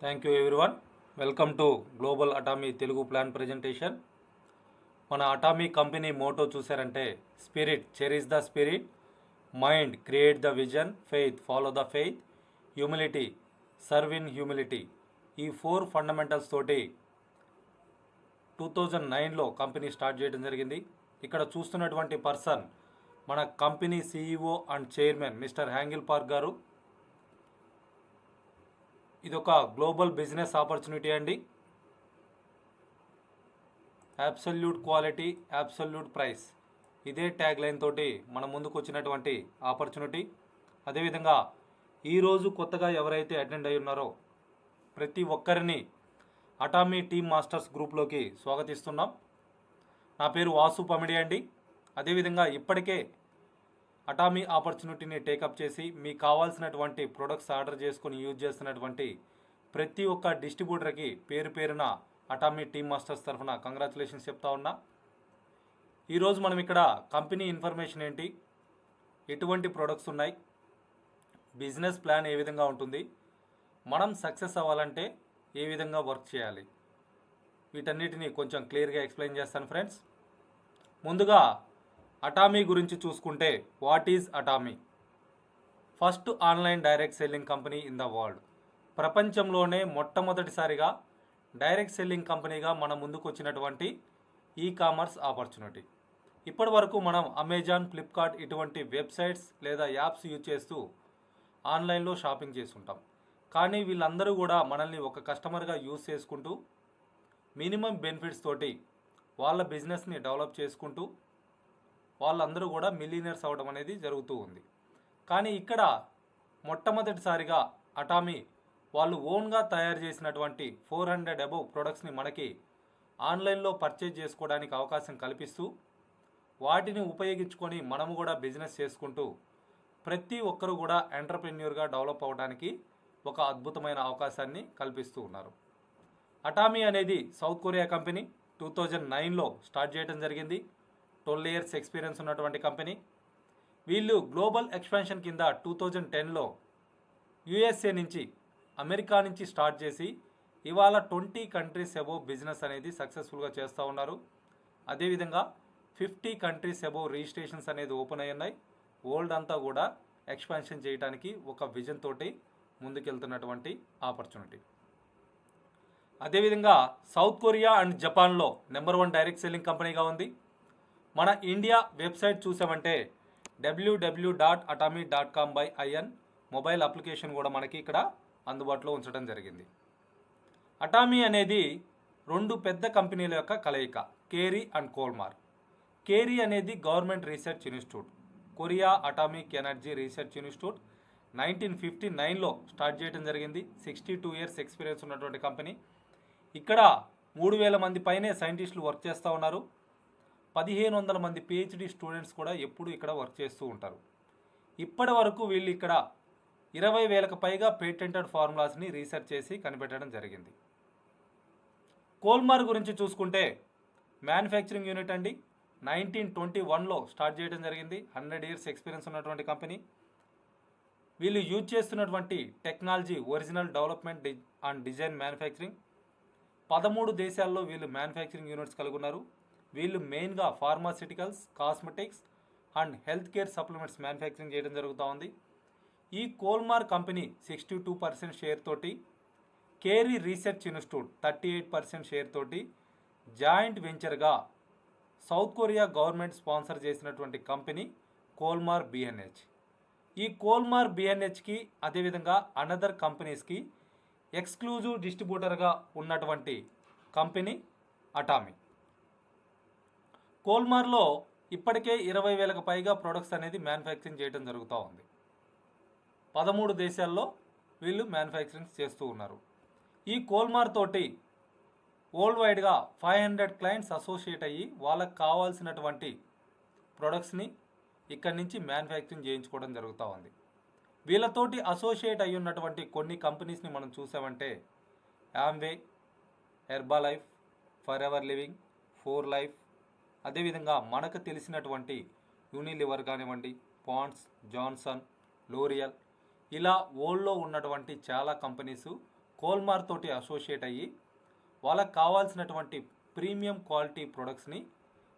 Thank you everyone. Welcome to global Atomy Telugu plan presentation. మన Atomy company Moto చూసారంటే spirit cherish the spirit, mind create the vision, faith follow the faith, humility serve in humility. ఈ 4 fundamentals తోటి 2009లో company start చేయడం జరిగింది. ఇక్కడ చూస్తున్నటువంటి person మన company CEO and chairman mister Hangil Park గారు. ఇది ఒక గ్లోబల్ బిజినెస్ ఆపర్చునిటీ అండి. అబ్సల్యూట్ క్వాలిటీ, అబ్సల్యూట్ ప్రైస్, ఇదే ట్యాగ్ లైన్ తోటి మన ముందుకు వచ్చినటువంటి ఆపర్చునిటీ. అదేవిధంగా ఈరోజు కొత్తగా ఎవరైతే అటెండ్ అయి ఉన్నారో ప్రతి ఒక్కరిని అటామీ టీమ్ మాస్టర్స్ గ్రూప్లోకి స్వాగతిస్తున్నాం. నా పేరు వాసు పమిడి అండి. అదేవిధంగా ఇప్పటికే అటామీ ఆపర్చునిటీని టేకప్ చేసి మీకు కావాల్సినటువంటి ప్రొడక్ట్స్ ఆర్డర్ చేసుకుని యూజ్ చేస్తున్నటువంటి ప్రతి ఒక్క డిస్ట్రిబ్యూటర్కి పేరు పేరున అటామీ టీమ్ మాస్టర్స్ తరఫున కంగ్రాచులేషన్స్ చెప్తా ఉన్నా. ఈరోజు మనం ఇక్కడ కంపెనీ ఇన్ఫర్మేషన్ ఏంటి, ఎటువంటి ప్రొడక్ట్స్ ఉన్నాయి, బిజినెస్ ప్లాన్ ఏ విధంగా ఉంటుంది, మనం సక్సెస్ అవ్వాలంటే ఏ విధంగా వర్క్ చేయాలి, వీటన్నిటిని కొంచెం క్లియర్గా ఎక్స్ప్లెయిన్ చేస్తాను ఫ్రెండ్స్. ముందుగా అటామీ గురించి చూసుకుంటే, what is Atomy? First online direct selling company in the world. ప్రపంచంలోనే మొట్టమొదటిసారిగా డైరెక్ట్ సెల్లింగ్ కంపెనీగా మన ముందుకు వచ్చినటువంటి ఈ కామర్స్ ఆపర్చునిటీ. ఇప్పటి వరకు మనం అమెజాన్, ఫ్లిప్కార్ట్ ఇటువంటి వెబ్సైట్స్ లేదా యాప్స్ యూజ్ చేస్తూ ఆన్లైన్లో షాపింగ్ చేస్తుంటాం. కానీ వీళ్ళందరూ కూడా మనల్ని ఒక కస్టమర్గా యూజ్ చేసుకుంటూ మినిమం బెనిఫిట్స్ తోటి వాళ్ళ బిజినెస్ని డెవలప్ చేసుకుంటూ వాళ్ళందరూ కూడా మిలీనియర్స్ అవ్వడం అనేది జరుగుతూ ఉంది. కానీ ఇక్కడ మొట్టమొదటిసారిగా అటామీ వాళ్ళు ఓన్గా తయారు చేసినటువంటి 400 అబవ్ ప్రొడక్ట్స్ని మనకి ఆన్లైన్లో పర్చేజ్ చేసుకోవడానికి అవకాశం కల్పిస్తూ వాటిని ఉపయోగించుకొని మనము కూడా బిజినెస్ చేసుకుంటూ ప్రతి ఒక్కరు కూడా ఎంటర్ప్రెన్యూర్గా డెవలప్ అవ్వడానికి ఒక అద్భుతమైన అవకాశాన్ని కల్పిస్తూ ఉన్నారు. అటామీ అనేది సౌత్ కొరియా కంపెనీ. 2009లో స్టార్ట్ చేయడం జరిగింది. 12 ఇయర్స్ ఎక్స్పీరియన్స్ ఉన్నటువంటి కంపెనీ. వీళ్ళు గ్లోబల్ ఎక్స్పాన్షన్ కింద 2010లో USA నుంచి, అమెరికా నుంచి స్టార్ట్ చేసి ఇవాళ 20 కంట్రీస్ అబోవ్ బిజినెస్ అనేది సక్సెస్ఫుల్గా చేస్తూ ఉన్నారు. అదేవిధంగా 50 కంట్రీస్ అబోవ్ రిజిస్ట్రేషన్స్ అనేది ఓపెన్ అయి ఉన్నాయి. వరల్డ్ అంతా కూడా ఎక్స్పాన్షన్ చేయడానికి ఒక విజన్ తోటి ముందుకెళ్తున్నటువంటి ఆపర్చునిటీ. అదేవిధంగా సౌత్ కొరియా అండ్ జపాన్లో నెంబర్ 1 డైరెక్ట్ సెల్లింగ్ కంపెనీగా ఉంది. మన ఇండియా వెబ్సైట్ చూసామంటే www.atami.com/in మొబైల్ అప్లికేషన్ కూడా మనకి ఇక్కడ అందుబాటులో ఉంచడం జరిగింది. అటామీ అనేది 2 పెద్ద కంపెనీల యొక్క కలయిక, కేరీ అండ్ కోల్మార్. కేరీ అనేది government research institute. Korea atomic energy research institute 1959లో స్టార్ట్ చేయడం జరిగింది. 62 ఇయర్స్ ఎక్స్పీరియన్స్ ఉన్నటువంటి కంపెనీ. ఇక్కడ 3000 మంది పైనే సైంటిస్టులు వర్క్ చేస్తూ ఉన్నారు. 1500 మంది PhD స్టూడెంట్స్ కూడా ఎప్పుడు ఇక్కడ వర్క్ చేస్తూ ఉంటారు. ఇప్పటి వరకు వీళ్ళు ఇక్కడ 20,000కు పైగా పేటెంటెడ్ ఫార్ములాస్ని రీసెర్చ్ చేసి కనిపెట్టడం జరిగింది. కోల్మార్ గురించి చూసుకుంటే మ్యానుఫ్యాక్చరింగ్ యూనిట్ అండి. 1921లో స్టార్ట్ చేయడం జరిగింది. 100 ఇయర్స్ ఎక్స్పీరియన్స్ ఉన్నటువంటి కంపెనీ. వీళ్ళు యూజ్ చేస్తున్నటువంటి technology original development and design manufacturing. 13 దేశాల్లో వీళ్ళు మ్యానుఫ్యాక్చరింగ్ యూనిట్స్ కలిగి ఉన్నారు. వీళ్ళు మెయిన్గా pharmaceuticals, cosmetics and health care supplements manufacturing చేయడం జరుగుతూ ఉంది. ఈ కోల్మార్ కంపెనీ 62% షేర్ తోటి, కేరీ రీసెర్చ్ ఇన్స్టిట్యూట్ 38% షేర్ తోటి జాయింట్ వెంచర్గా సౌత్ కొరియా గవర్నమెంట్ స్పాన్సర్ చేసినటువంటి కంపెనీ కోల్మార్ BNH. ఈ కోల్మార్ BNHకి అదేవిధంగా అనదర్ కంపెనీస్కి ఎక్స్క్లూజివ్ డిస్ట్రిబ్యూటర్గా ఉన్నటువంటి కంపెనీ అటామీ. కోల్మార్లో ఇప్పటికే 20,000కు పైగా ప్రొడక్ట్స్ అనేది మ్యానుఫ్యాక్చరింగ్ చేయడం జరుగుతూ ఉంది. 13 దేశాల్లో వీళ్ళు మ్యానుఫ్యాక్చరింగ్ చేస్తూ ఉన్నారు. ఈ కోల్మార్ తోటి వరల్డ్ వైడ్గా 500 క్లయింట్స్ అసోసియేట్ అయ్యి వాళ్ళకి కావాల్సినటువంటి ప్రొడక్ట్స్ని ఇక్కడి నుంచి మ్యానుఫ్యాక్చరింగ్ చేయించుకోవడం జరుగుతూ ఉంది. వీళ్ళతోటి అసోసియేట్ అయ్యి ఉన్నటువంటి కొన్ని కంపెనీస్ని మనం చూసామంటే Amway, Herbalife, forever living, 4 life, అదేవిధంగా మనకు తెలిసినటువంటి యూనిలివర్ కానివ్వండి, పాండ్స్, జాన్సన్, లోరియల్, ఇలా వరల్డ్లో ఉన్నటువంటి చాలా కంపెనీస్ కోల్మార్ తోటి అసోసియేట్ అయ్యి వాళ్ళకి కావాల్సినటువంటి ప్రీమియం క్వాలిటీ ప్రొడక్ట్స్ని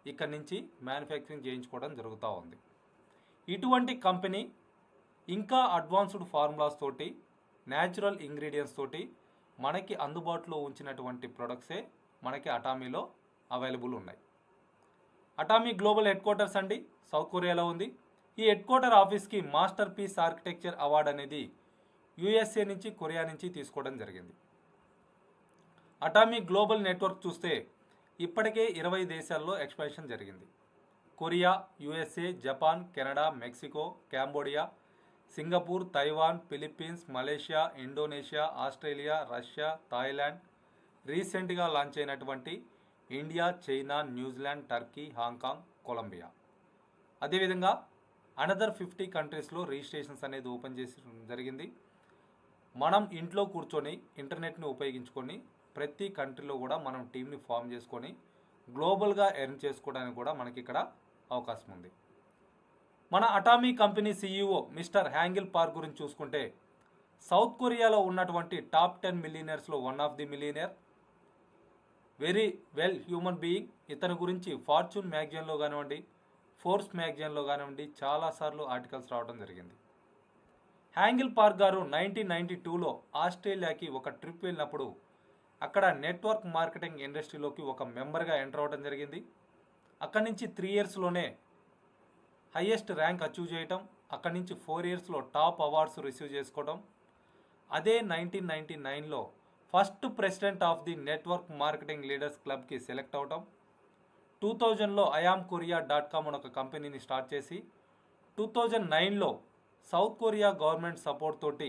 ఇక్కడి నుంచి మ్యానుఫ్యాక్చరింగ్ చేయించుకోవడం జరుగుతూ ఉంది. ఇటువంటి కంపెనీ ఇంకా అడ్వాన్స్డ్ ఫార్ములాస్ తోటి న్యాచురల్ ఇంగ్రీడియంట్స్ తోటి మనకి అందుబాటులో ఉంచినటువంటి ప్రొడక్ట్సే మనకి అటామీలో అవైలబుల్ ఉన్నాయి. అటామీ గ్లోబల్ హెడ్ క్వార్టర్స్ అండి సౌత్ కొరియాలో ఉంది. ఈ హెడ్ క్వార్టర్ ఆఫీస్కి మాస్టర్ పీస్ ఆర్కిటెక్చర్ అవార్డు అనేది యుఎస్ఏ నుంచి కొరియా నుంచి తీసుకోవడం జరిగింది. అటామీ గ్లోబల్ నెట్వర్క్ చూస్తే ఇప్పటికే 20 దేశాల్లో ఎక్స్పాన్షన్ జరిగింది. Korea, USA, Japan, Canada, Mexico, Cambodia, Singapore, Taiwan, Philippines, Malaysia, Indonesia, Australia, Russia, Thailand, రీసెంట్గా లాంచ్ అయినటువంటి India, China, New Zealand, Turkey, Hong Kong, Colombia. అదేవిధంగా అనదర్ 50 కంట్రీస్లో రిజిస్ట్రేషన్స్ అనేది ఓపెన్ చేసి జరిగింది. మనం ఇంట్లో కూర్చొని ఇంటర్నెట్ని ఉపయోగించుకొని ప్రతి కంట్రీలో కూడా మనం టీంని ఫామ్ చేసుకొని గ్లోబల్గా ఎర్న్ చేసుకోవడానికి కూడా మనకి ఇక్కడ అవకాశం ఉంది. మన Atomy company CEO mister Hangil Park గురించి చూసుకుంటే సౌత్ కొరియాలో ఉన్నటువంటి టాప్ 10 మిలియనర్స్లో one of the millionaire, very well human being. ఇతని గురించి ఫార్చ్యూన్ మ్యాగజైన్లో కానివ్వండి, ఫోర్బ్స్ మ్యాగజైన్లో కానివ్వండి చాలాసార్లు ఆర్టికల్స్ రావడం జరిగింది. హ్యాంగిల్ పార్క్ గారు 1992లో ఆస్ట్రేలియాకి ఒక ట్రిప్ వెళ్ళినప్పుడు అక్కడ నెట్వర్క్ మార్కెటింగ్ ఇండస్ట్రీలోకి ఒక మెంబర్గా ఎంటర్ అవ్వడం జరిగింది. అక్కడి నుంచి 3 ఇయర్స్లోనే హయ్యెస్ట్ ర్యాంక్ అచీవ్ చేయటం, అక్కడి నుంచి 4 ఇయర్స్లో టాప్ అవార్డ్స్ రిసీవ్ చేసుకోవడం, అదే 1999లో first president of the network marketing leaders క్లబ్కి సెలెక్ట్ అవటం, 2000లో IamKorea.com అనే ఒక కంపెనీని స్టార్ట్ చేసి 2009లో సౌత్ కొరియా గవర్నమెంట్ సపోర్ట్ తోటి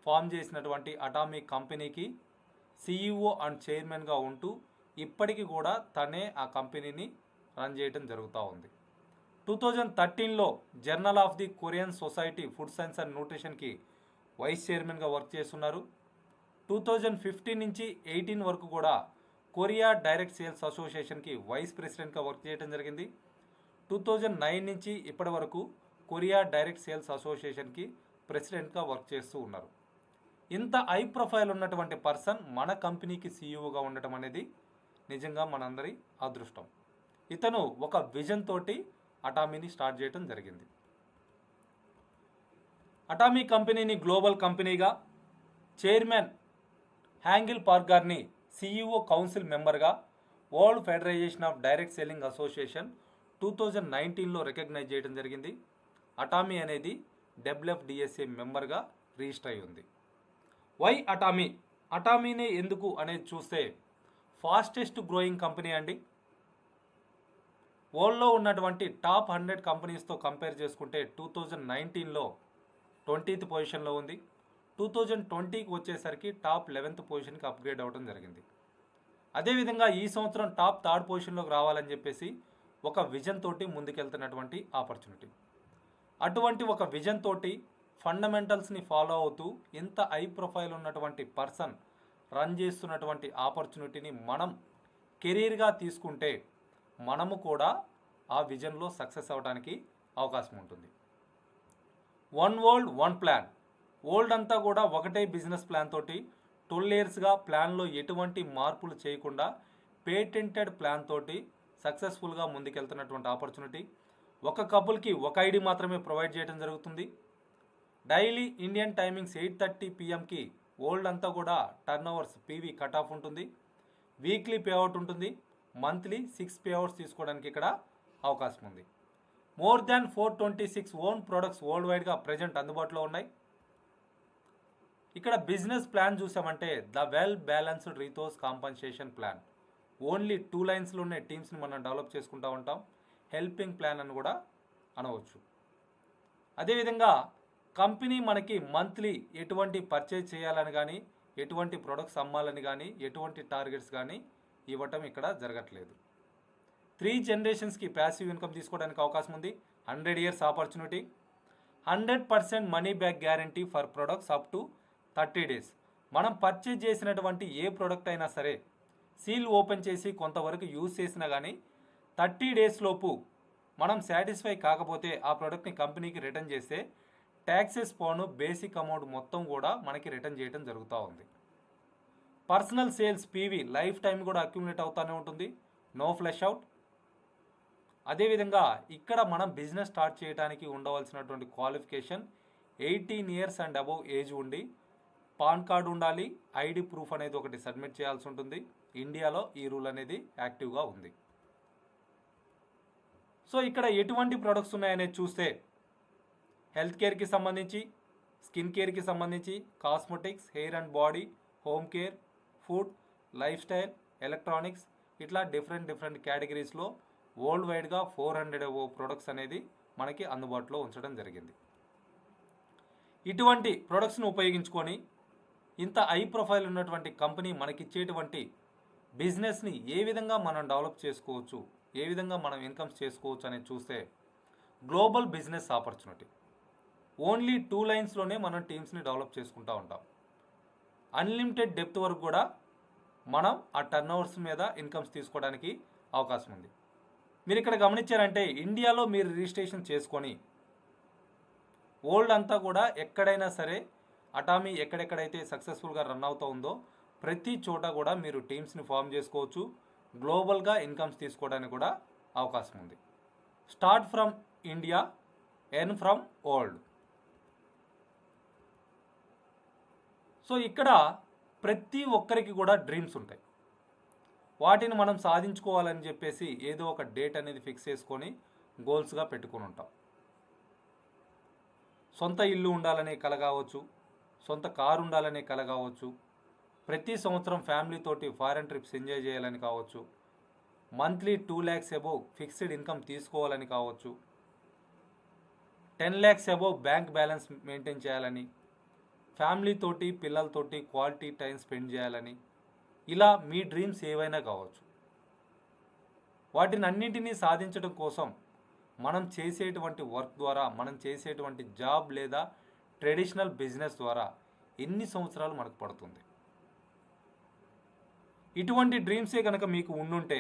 ఫామ్ చేసినటువంటి అటామీ కంపెనీకి CEO అండ్ చైర్మన్గా ఉంటూ ఇప్పటికీ కూడా తనే ఆ కంపెనీని రన్ చేయడం జరుగుతూ ఉంది. 2013లో journal of the Korean society food science and న్యూట్రిషన్కి వైస్ చైర్మన్గా వర్క్ చేస్తున్నారు. 2015 నుంచి 18 వరకు కూడా కొరియా డైరెక్ట్ సేల్స్ అసోసియేషన్కి వైస్ ప్రెసిడెంట్గా వర్క్ చేయడం జరిగింది. 2009 నుంచి ఇప్పటి వరకు కొరియా డైరెక్ట్ సేల్స్ అసోసియేషన్కి ప్రెసిడెంట్గా వర్క్ చేస్తూ ఉన్నారు. ఇంత హై ప్రొఫైల్ ఉన్నటువంటి పర్సన్ మన కంపెనీకి CEOగా ఉండటం అనేది నిజంగా మనందరి అదృష్టం. ఇతను ఒక విజన్ తోటి అటామీని స్టార్ట్ చేయడం జరిగింది. అటామీ కంపెనీని గ్లోబల్ కంపెనీగా చైర్మన్ హ్యాంగిల్ పార్క్ గారిని CEO కౌన్సిల్ మెంబర్గా world federation of direct selling association 2019లో రికగ్నైజ్ చేయడం జరిగింది. అటామీ అనేది WFDSA మెంబర్గా రిజిస్టర్ అయి ఉంది. Why Atomy? అటామీనే ఎందుకు అనేది చూస్తే ఫాస్టెస్ట్ గ్రోయింగ్ కంపెనీ అండి. వరల్డ్లో ఉన్నటువంటి టాప్ 100 కంపెనీస్తో కంపేర్ చేసుకుంటే 2019లో 20th పొజిషన్లో ఉంది. 2020కి వచ్చేసరికి టాప్ 11th పొజిషన్కి అప్గ్రేడ్ అవ్వడం జరిగింది. అదేవిధంగా ఈ సంవత్సరం టాప్ 3rd పొజిషన్లోకి రావాలని చెప్పేసి ఒక విజన్ తోటి ముందుకెళ్తున్నటువంటి ఆపర్చునిటీ. అటువంటి ఒక విజన్ తోటి ఫండమెంటల్స్ని ఫాలో అవుతూ ఇంత హై ప్రొఫైల్ ఉన్నటువంటి పర్సన్ రన్ చేస్తున్నటువంటి ఆపర్చునిటీని మనం కెరీర్గా తీసుకుంటే మనము కూడా ఆ విజన్లో సక్సెస్ అవ్వడానికి అవకాశం ఉంటుంది. One world one plan. World అంతా కూడా ఒకటే బిజినెస్ ప్లాన్ తోటి 12 ఇయర్స్గా ప్లాన్లో ఎటువంటి మార్పులు చేయకుండా పేటెంటెడ్ ప్లాన్ తోటి సక్సెస్ఫుల్గా ముందుకెళ్తున్నటువంటి ఆపర్చునిటీ. ఒక కపుల్కి ఒక ఐడి మాత్రమే ప్రొవైడ్ చేయడం జరుగుతుంది. డైలీ ఇండియన్ టైమింగ్స్ 8:30 PMకి వరల్డ్ అంతా కూడా turn over PV cut off ఉంటుంది. వీక్లీ పేఅవుట్ ఉంటుంది. మంత్లీ 6 పేఅవుట్స్ తీసుకోవడానికి ఇక్కడ అవకాశం ఉంది. More than 426 own products world వైడ్గా ప్రజెంట్ అందుబాటులో ఉన్నాయి. ఇక్కడ బిజినెస్ ప్లాన్ చూసామంటే ద వెల్ బ్యాలెన్స్డ్ రీథోస్ కాంపన్సేషన్ ప్లాన్. ఓన్లీ 2 లైన్స్లోనే టీమ్స్ని మనం డెవలప్ చేసుకుంటూ ఉంటాం. హెల్పింగ్ ప్లాన్ అని కూడా అనవచ్చు. అదేవిధంగా కంపెనీ మనకి మంత్లీ ఎటువంటి పర్చేజ్ చేయాలని కానీ, ఎటువంటి ప్రొడక్ట్స్ అమ్మాలని కానీ, ఎటువంటి టార్గెట్స్ కానీ ఇవ్వటం ఇక్కడ జరగట్లేదు. 3 జనరేషన్స్కి ప్యాసివ్ ఇన్కమ్ తీసుకోవడానికి అవకాశం ఉంది. 100 years opportunity. 100% money back guarantee for products up to 30 days. మనం పర్చేజ్ చేసినటువంటి ఏ ప్రోడక్ట్ అయినా సరే సీల్ ఓపెన్ చేసి కొంతవరకు యూజ్ చేసినా కానీ 30 days లోపు మనం సాటిస్ఫై కాకపోతే ఆ ప్రోడక్ట్ని కంపెనీకి రిటర్న్ చేస్తే ట్యాక్సెస్ పోను బేసిక్ అమౌంట్ మొత్తం కూడా మనకి రిటర్న్ చేయడం జరుగుతూ ఉంది. Personal sales PV life time కూడా అక్యుములేట్ అవుతూనే ఉంటుంది, నో ఫ్లెష్ అవుట్. అదేవిధంగా ఇక్కడ మనం బిజినెస్ స్టార్ట్ చేయడానికి ఉండవలసినటువంటి qualification 18 years and above age ఉండి పాన్ కార్డు ఉండాలి, ఐడి ప్రూఫ్ అనేది ఒకటి సబ్మిట్ చేయాల్సి ఉంటుంది. ఇండియాలో ఈ రూల్ అనేది యాక్టివ్గా ఉంది. సో ఇక్కడ ఎటువంటి ప్రొడక్ట్స్ ఉన్నాయనేది చూస్తే హెల్త్ కేర్కి సంబంధించి, స్కిన్ కేర్కి సంబంధించి, cosmetics, hair and body, home care, food, life style, electronics, ఇట్లా డిఫరెంట్ కేటగిరీస్లో వరల్డ్ వైడ్గా 400 ప్రొడక్ట్స్ అనేది మనకి అందుబాటులో ఉంచడం జరిగింది. ఇటువంటి ప్రొడక్ట్స్ను ఉపయోగించుకొని ఇంత హై ప్రొఫైల్ ఉన్నటువంటి కంపెనీ మనకిచ్చేటువంటి బిజినెస్ని ఏ విధంగా మనం డెవలప్ చేసుకోవచ్చు, ఏ విధంగా మనం ఇన్కమ్స్ చేసుకోవచ్చు అనేది చూస్తే గ్లోబల్ బిజినెస్ ఆపర్చునిటీ. ఓన్లీ 2 లైన్స్లోనే మనం టీమ్స్ని డెవలప్ చేసుకుంటూ ఉంటాం. అన్లిమిటెడ్ డెప్త్ వరకు కూడా మనం ఆ టర్న్ ఓవర్స్ మీద ఇన్కమ్స్ తీసుకోవడానికి అవకాశం ఉంది. మీరు ఇక్కడ గమనించారంటే ఇండియాలో మీరు రిజిస్ట్రేషన్ చేసుకొని వరల్డ్ అంతా కూడా ఎక్కడైనా సరే అటామీ ఎక్కడెక్కడైతే సక్సెస్ఫుల్గా రన్ అవుతూ ఉందో ప్రతి చోట కూడా మీరు టీమ్స్ని ఫామ్ చేసుకోవచ్చు. గ్లోబల్గా ఇన్కమ్స్ తీసుకోవడానికి కూడా అవకాశం ఉంది. Start from India, earn from world. So ఇక్కడ ప్రతి ఒక్కరికి కూడా డ్రీమ్స్ ఉంటాయి. వాటిని మనం సాధించుకోవాలని చెప్పేసి ఏదో ఒక డేట్ అనేది ఫిక్స్ చేసుకొని గోల్స్గా పెట్టుకుని ఉంటాం. సొంత ఇల్లు ఉండాలనే కల కావచ్చు, సొంత కారు ఉండాలనే కల కావచ్చు, ప్రతి సంవత్సరం ఫ్యామిలీతోటి ఫారెన్ ట్రిప్స్ ఎంజాయ్ చేయాలని కావచ్చు, monthly 2 lakhs above fixed income తీసుకోవాలని కావచ్చు, 10 lakhs above bank balance maintain చేయాలని, ఫ్యామిలీతోటి పిల్లలతోటి క్వాలిటీ టైం స్పెండ్ చేయాలని, ఇలా మీ డ్రీమ్స్ ఏవైనా కావచ్చు. వాటిని అన్నింటినీ సాధించడం కోసం మనం చేసేటువంటి వర్క్ ద్వారా, మనం చేసేటువంటి జాబ్ లేదా ట్రెడిషనల్ బిజినెస్ ద్వారా ఎన్ని సంవత్సరాలు మనకు పడుతుంది. ఇటువంటి డ్రీమ్సే కనుక మీకు ఉండుంటే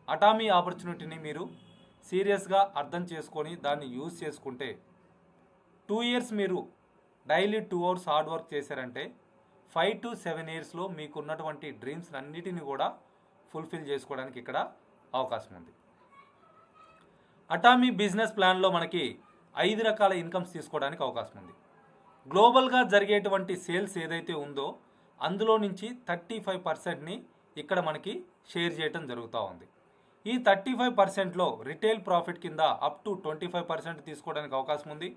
అటామీ ఆపర్చునిటీని మీరు సీరియస్గా అర్థం చేసుకొని దాన్ని యూజ్ చేసుకుంటే 2 years మీరు డైలీ 2 hours హార్డ్ వర్క్ చేశారంటే 5 to 7 yearsలో మీకున్నటువంటి డ్రీమ్స్ అన్నిటిని కూడా ఫుల్ఫిల్ చేసుకోవడానికి ఇక్కడ అవకాశం ఉంది. అటామీ బిజినెస్ ప్లాన్లో మనకి 5 రకాల ఇన్కమ్స్ తీసుకోవడానికి అవకాశం ఉంది. గ్లోబల్గా జరిగేటువంటి సేల్స్ ఏదైతే ఉందో అందులో నుంచి 35%ని ఇక్కడ మనకి షేర్ చేయడం జరుగుతూ ఉంది. ఈ 35%లో రిటైల్ ప్రాఫిట్ కింద అప్ టు 25% తీసుకోవడానికి అవకాశం ఉంది.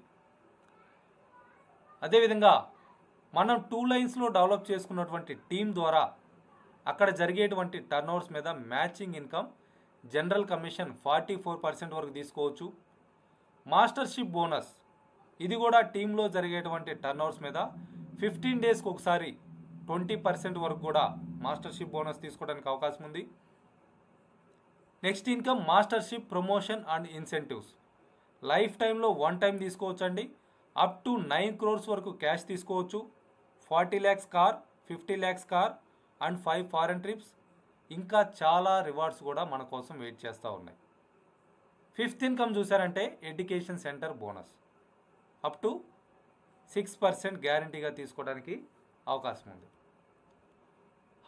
అదేవిధంగా మనం 2 లైన్స్లో డెవలప్ చేసుకున్నటువంటి టీం ద్వారా అక్కడ జరిగేటువంటి టర్నోవర్స్ మీద మ్యాచింగ్ ఇన్కమ్, జనరల్ కమిషన్ 44% వరకు తీసుకోవచ్చు. మాస్టర్షిప్ బోనస్, ఇది కూడా టీంలో జరిగేటువంటి టర్నోవర్స్ మీద 15 daysకి ఒకసారి 20% వరకు కూడా మాస్టర్షిప్ బోనస్ తీసుకోవడానికి అవకాశం ఉంది. Next income mastership promotion and incentives, life టైంలో 1 time తీసుకోవచ్చు అండి. అప్ టు 9 crores వరకు క్యాష్ తీసుకోవచ్చు. 40 lakhs car, 50 lakhs car and 5 foreign trips, ఇంకా చాలా రివార్డ్స్ కూడా మన కోసం వెయిట్ చేస్తూ ఉన్నాయి. ఫిఫ్త్ ఇన్కమ్ చూసారంటే education centre bonus up to 6% గ్యారంటీగా తీసుకోవడానికి అవకాశం ఉంది.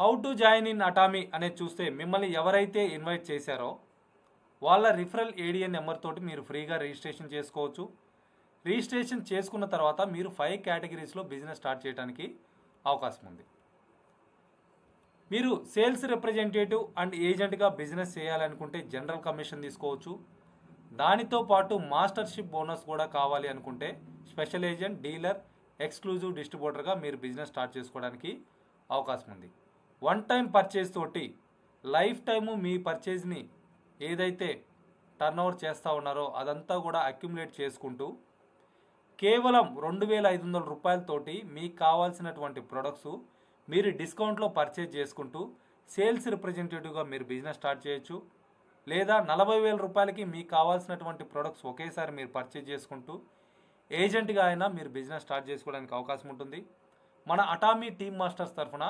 How to join in Atomy అనేది చూస్తే మిమ్మల్ని ఎవరైతే ఇన్వైట్ చేశారో వాళ్ళ రిఫరల్ ఏడిఎన్ నెంబర్ తోటి మీరు ఫ్రీగా రిజిస్ట్రేషన్ చేసుకోవచ్చు. రిజిస్ట్రేషన్ చేసుకున్న తర్వాత మీరు 5 categories బిజినెస్ స్టార్ట్ చేయడానికి అవకాశం ఉంది. మీరు సేల్స్ రిప్రజెంటేటివ్ అండ్ ఏజెంట్గా బిజినెస్ చేయాలనుకుంటే జనరల్ కమిషన్ తీసుకోవచ్చు. దానితో పాటు మాస్టర్షిప్ బోనస్ కూడా కావాలి అనుకుంటే స్పెషల్ ఏజెంట్, డీలర్, ఎక్స్క్లూజివ్ డిస్ట్రిబ్యూటర్గా మీరు బిజినెస్ స్టార్ట్ చేసుకోవడానికి అవకాశం ఉంది. 1 time పర్చేజ్ తోటి లైఫ్ టైము మీ పర్చేజ్ని ఏదైతే టర్న్ చేస్తూ ఉన్నారో అదంతా కూడా అక్యుములేట్ చేసుకుంటూ కేవలం 2,500 రూపాయలతోటి మీకు కావాల్సినటువంటి ప్రొడక్ట్స్ మీరు డిస్కౌంట్లో పర్చేజ్ చేసుకుంటూ సేల్స్ రిప్రజెంటేటివ్గా మీరు బిజినెస్ స్టార్ట్ చేయొచ్చు. లేదా 40,000 రూపాయలకి మీకు కావాల్సినటువంటి ప్రొడక్ట్స్ ఒకేసారి మీరు పర్చేజ్ చేసుకుంటూ ఏజెంట్గా అయినా మీరు బిజినెస్ స్టార్ట్ చేసుకోవడానికి అవకాశం ఉంటుంది. మన అటామీ టీమ్ మాస్టర్స్ తరఫున